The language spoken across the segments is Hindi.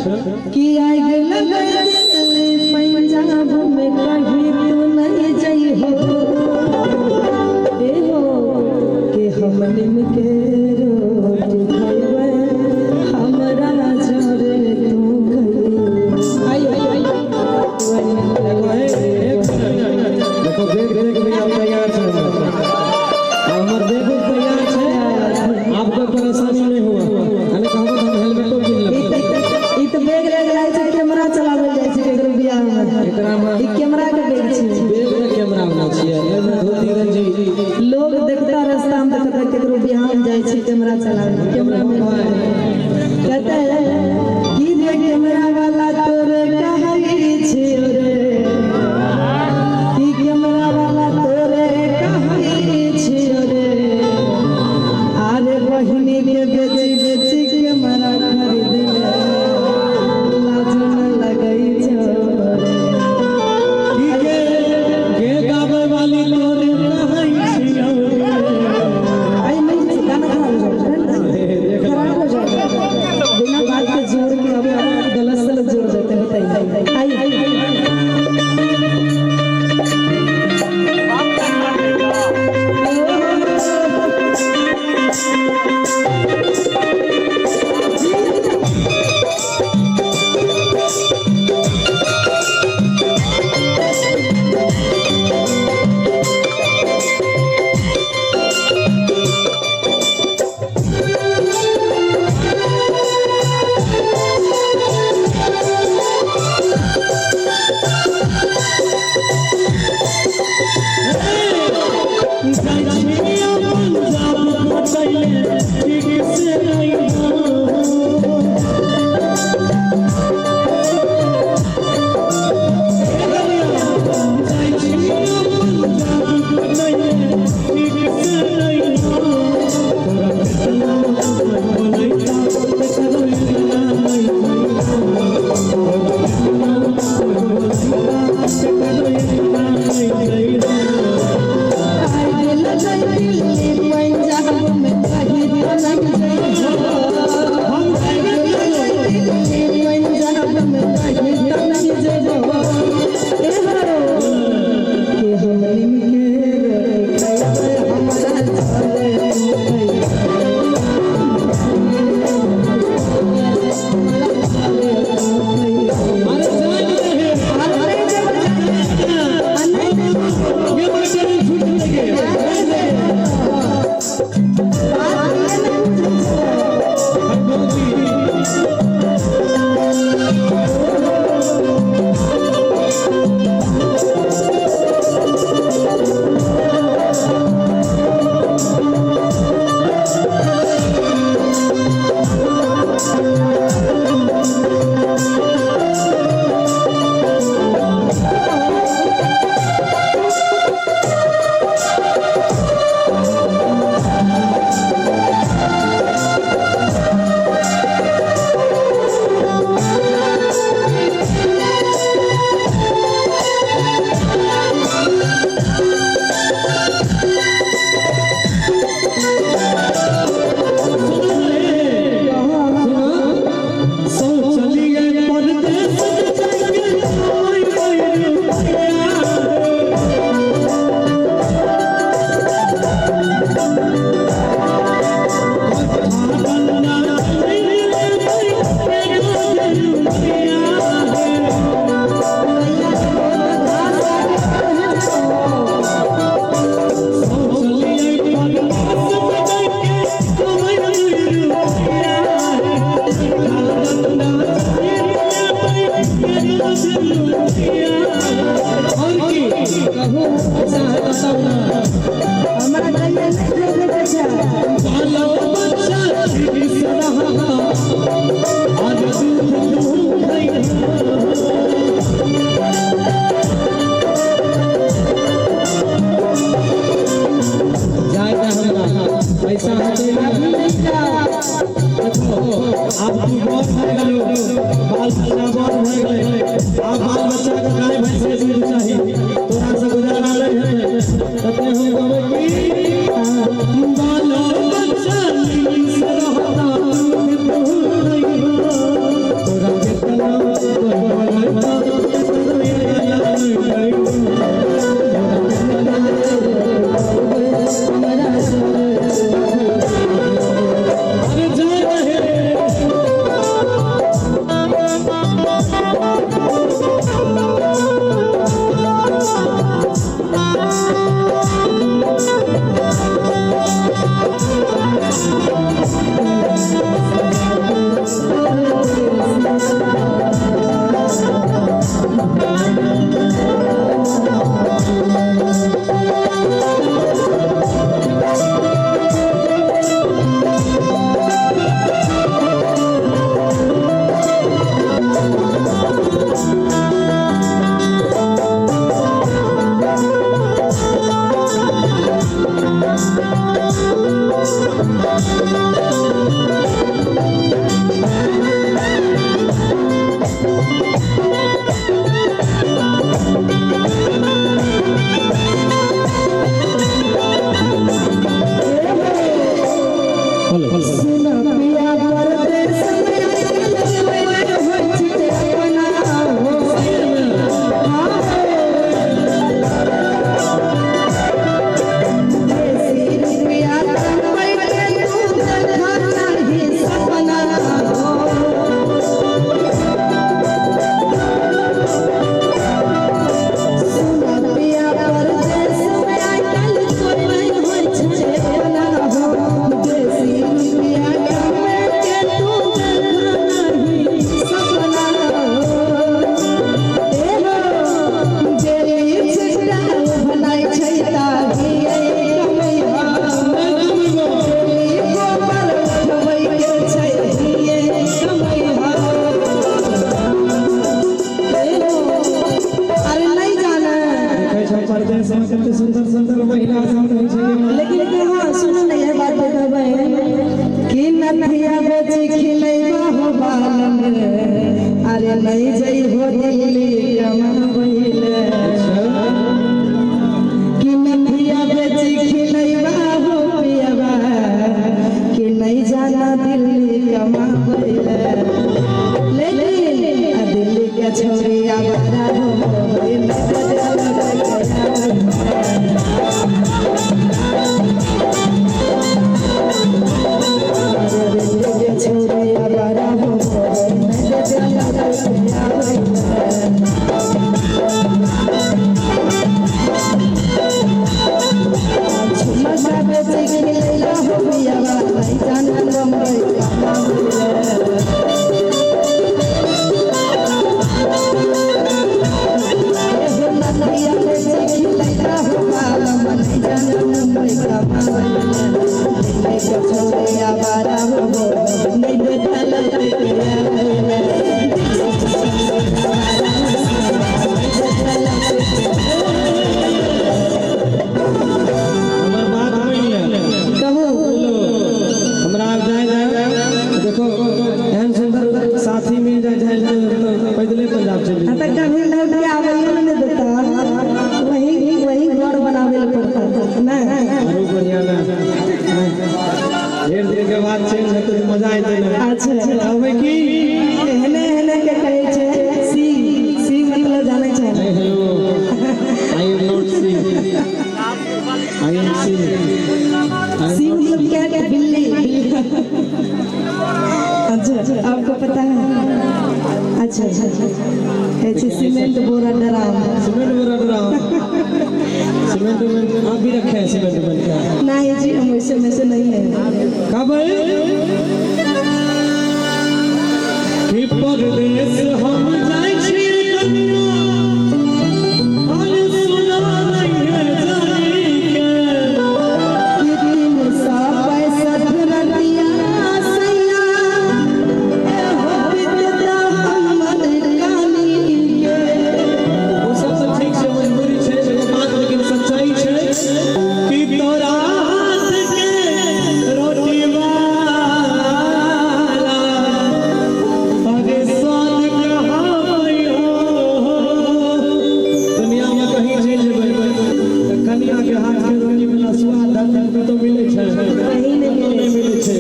कि आग लगे पंजाब में कहीं तू नहीं जाइ हो कि हम निम के रोटी खइबे हमरा जोरे तू खइबे देखो देख भी आप तैयार छे हमर देखो तैयार छे आपको परेशानी नहीं हुआ हमें कहबो हम हेलमेटो पिन लेब ई तो बैग लगे छै कैमरा चलावे जाय छै केकरो बियाह में एकरा में ई कैमरा के बैग छै बैग में कैमरा होना चाहिए धोती गंजी लोग देखता रास्ता में देखता केकरो बियाह में जाय छै कैमरा चलावे कैमरा में कहता है कि रे कैमरा वाला तोरे कहई छै रे कि कैमरा वाला तोरे कहई छै रे आरे बहिनी के बेची बेची कैमरा खरीद ले लाज न लगई छो रे के गावे वाली तोरे कहई छियो आई नहीं गाना खराब हो जाएगा बिना बात के जोड़ के अब गलत सलत जोड़ देते बताइए आई आपकी बहुत है गलो बाल बच्चा बहुत है गले आप बाल बच्चा का गाय भैंस के दूध चाहिए थोड़ा सा गुजारा ले है तते हम गवे की बाल बच्चा नीली से रहता तोरा के कि नहीं जई हो दिल्ली कमावैले कि नथिया बेची खिलैबा हो पियबा कि नहीं जाना दिल्ली कमावैले लेकिन दिल्ली के छोरी आवारा हो छोरी आवारा हो साथी मिल जाए पैदले पंजाब चले कभी लौट आवे नहीं देता वही घर बनावे पड़ता ना आरो बढ़िया ना ढेर दिन के बाद चेंज होते तो मजा आते ना अच्छा अबे की हेने के कहै छै सी मतलब जाने छै hello I am not C I am C मतलब क्या है बिल्ली अच्छा आपको पता है अच्छा ऐसे सीमेंट बोरा ड्राम आप भी रखे हैं सीमेंट बनता नहीं जी हम वैसे में से नहीं है कब कि परदेश हम जाय छी कनिया और सुना नहीं है जानी के कि 365 रतिया सैया हो बितता हमर कानी के वो सब तो ठीक छै मजबूरी छै एगो बात लेकिन सच्चाई छै कि तोरा हाथ के रोटी वाला अरे स्वाद कहाँ पाइयो दुनिया में कहीं चल जेबै त कनिया के हाथ के रोटी वाला स्वाद धरती तो मिले छै कहीं नहीं मिले छै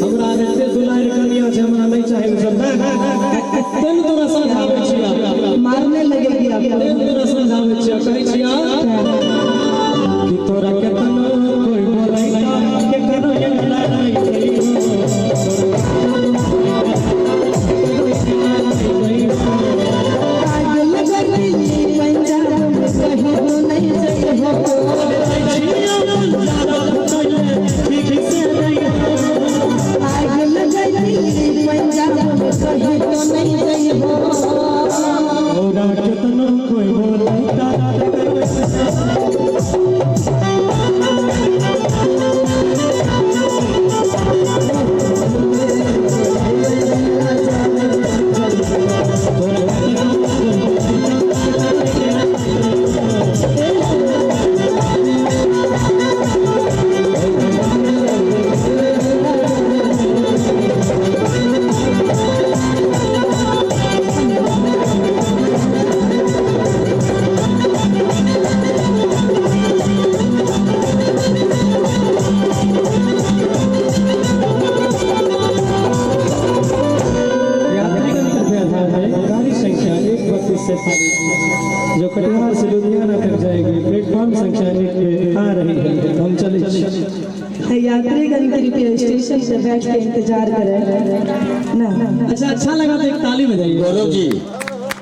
हमरा एते दुलार कनिया छै हमरा नहीं चाहे सब तेन तोरा समझाबै छिया मारने लगेगी आपको तेन तोरा समझाबै छिया कहै छिया कि तोरा केतनो कोई बोलैता के कनो ये केतनो कोई बोलैता जो कटिहार से लुधियाना तक जाएगी प्लेटफॉर्म संख्या 1 पे आ रही है हम चले यात्रीगण कृपया स्टेशन से बैठ के इंतजार करें ना अच्छा लगा तो एक ताली बजाइए गौरव जी